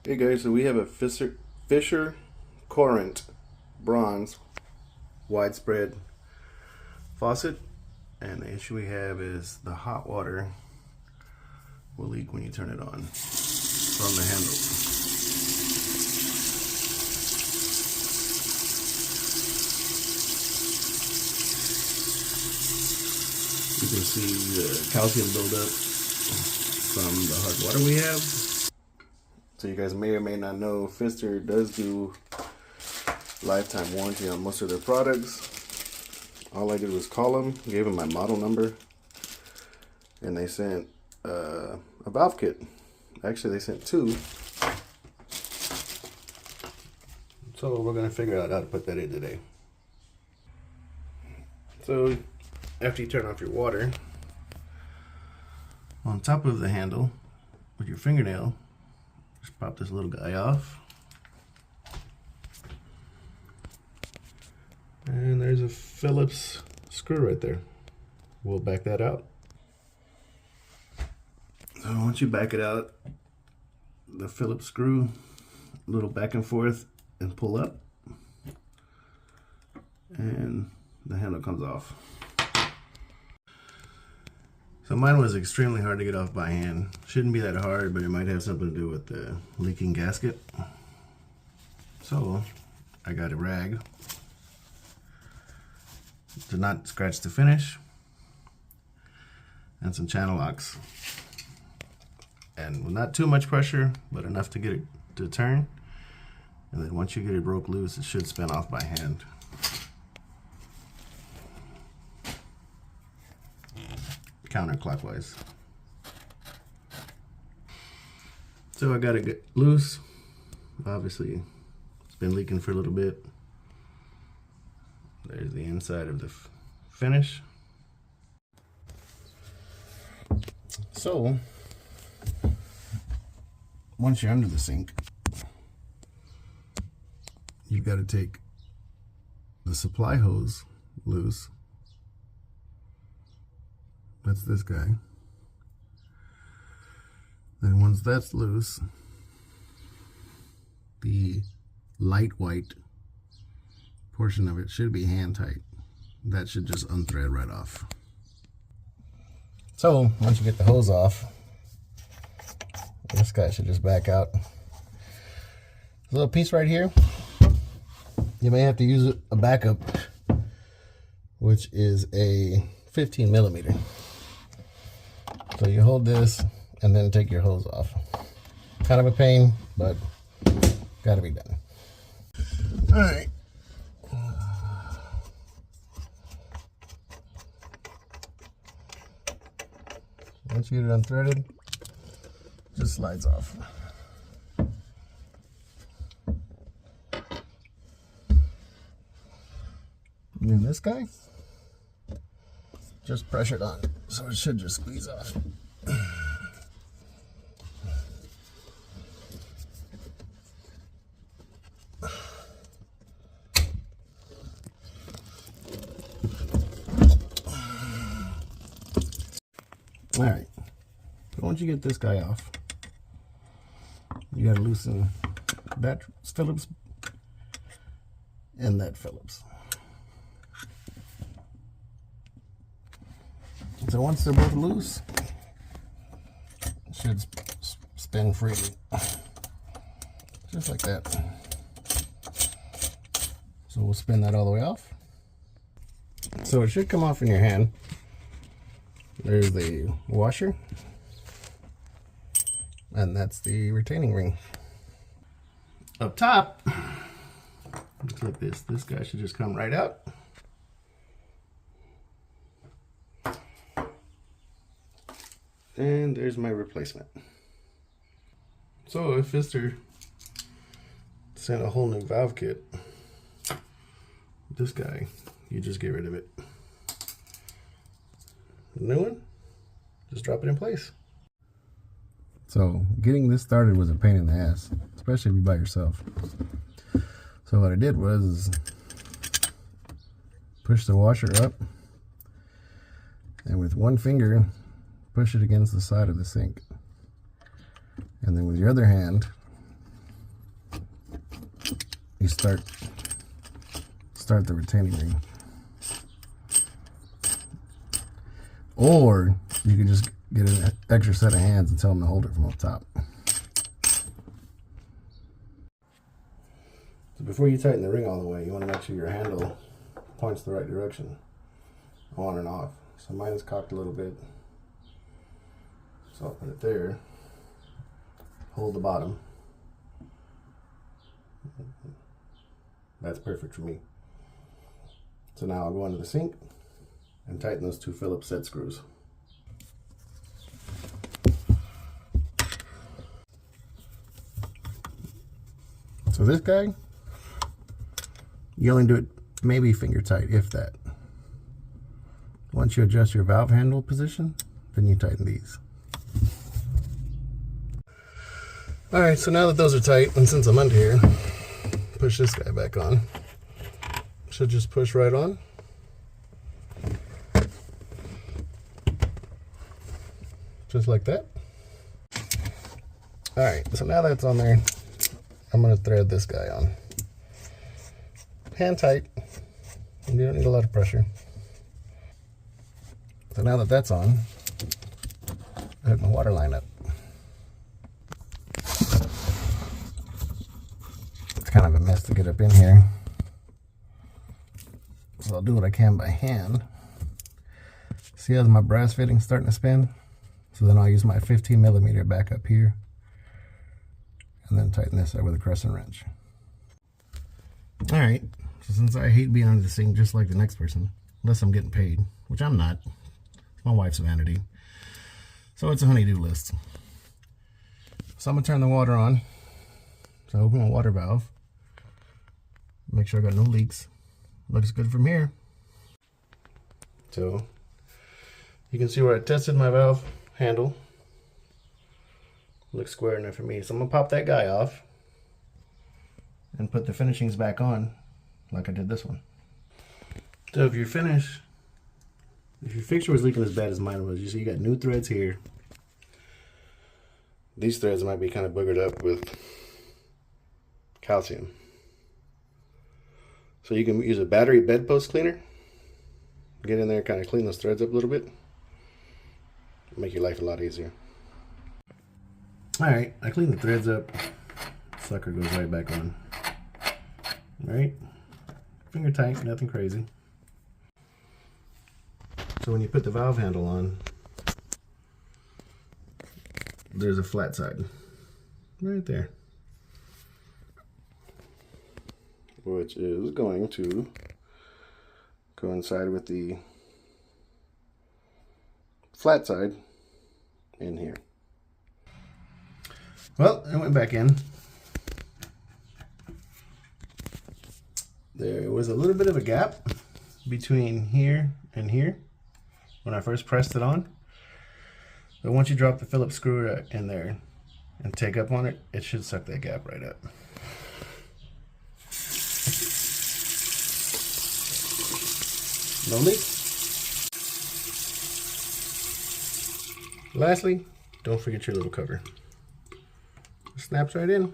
Hey guys, so we have a Fisher Courant bronze widespread faucet, and the issue we have is the hot water will leak when you turn it on from the handle. You can see the calcium buildup from the hot water we have. So you guys may or may not know, Pfister does do lifetime warranty on most of their products. All I did was call them, gave them my model number, and they sent a valve kit. Actually, they sent two. So we're gonna figure out how to put that in today. So after you turn off your water, on top of the handle with your fingernail, just pop this little guy off. And there's a Phillips screw right there. We'll back that out. So once you back it out, the Phillips screw, a little back and forth and pull up, and the handle comes off. So mine was extremely hard to get off by hand. Shouldn't be that hard, but it might have something to do with the leaking gasket. So I got a rag to not scratch the finish, and some channel locks. And with not too much pressure, but enough to get it to turn. And then once you get it broke loose, it should spin off by hand. Counterclockwise. So I got it get loose. Obviously, it's been leaking for a little bit. There's the inside of the finish. So, once you're under the sink, you've got to take the supply hose loose. That's this guy. Then once that's loose, the light white portion of it should be hand tight. That should just unthread right off. So once you get the hose off, this guy should just back out. This little piece right here, you may have to use a backup, which is a 15 millimeter. So you hold this and then take your hose off. Kind of a pain, but gotta be done. All right. Once you get it unthreaded, it just slides off. And then this guy, just pressured on, so it should just squeeze off. All right, so once you get this guy off, you gotta loosen that Phillips and that Phillips. So once they're both loose, it should spin freely, just like that. So we'll spin that all the way off. So it should come off in your hand. There's the washer, and that's the retaining ring. Up top, looks like this. This guy should just come right out. And there's my replacement. So if Pfister sent a whole new valve kit, this guy, you just get rid of it. The new one, just drop it in place. So getting this started was a pain in the ass, especially if you're by yourself. So what I did was push the washer up, and with one finger push it against the side of the sink, and then with your other hand you start the retaining ring. Or you can just get an extra set of hands and tell them to hold it from up top. So before you tighten the ring all the way, you want to make sure your handle points the right direction, on and off. So mine is cocked a little bit. So I'll put it there, hold the bottom. That's perfect for me. So now I'll go under the sink and tighten those 2 Phillips set screws. So this guy, you only do it maybe finger tight, if that. Once you adjust your valve handle position, then you tighten these. Alright, so now that those are tight, and since I'm under here, push this guy back on. Should just push right on. Just like that. Alright, so now that's on there, I'm going to thread this guy on. Hand tight. You don't need a lot of pressure. So now that that's on, I hook my water line up. It's kind of a mess to get up in here, so I'll do what I can by hand. See how my brass fitting's starting to spin? So then I'll use my 15mm back up here and then tighten this up with a crescent wrench. Alright, so since I hate being under the sink just like the next person, unless I'm getting paid, which I'm not, it's my wife's vanity, so it's a honey-do list. So I'm going to turn the water on. So I open my water valve, make sure I got no leaks. Looks good from here. So you can see where I tested my valve handle. Looks square enough for me. So I'm going to pop that guy off and put the finishings back on like I did this one. So if your fixture was leaking as bad as mine was, you see you got new threads here. These threads might be kind of boogered up with calcium. So you can use a battery bedpost cleaner. Get in there, kind of clean those threads up a little bit. Make your life a lot easier. Alright, I cleaned the threads up. Sucker goes right back on. Alright, finger tight, nothing crazy. So when you put the valve handle on, there's a flat side right there, which is going to coincide with the flat side in here. Well, I went back in. There was a little bit of a gap between here and here when I first pressed it on. But once you drop the Phillips screw in there and take up on it, it should suck that gap right up. No leak. Lastly, don't forget your little cover. It snaps right in.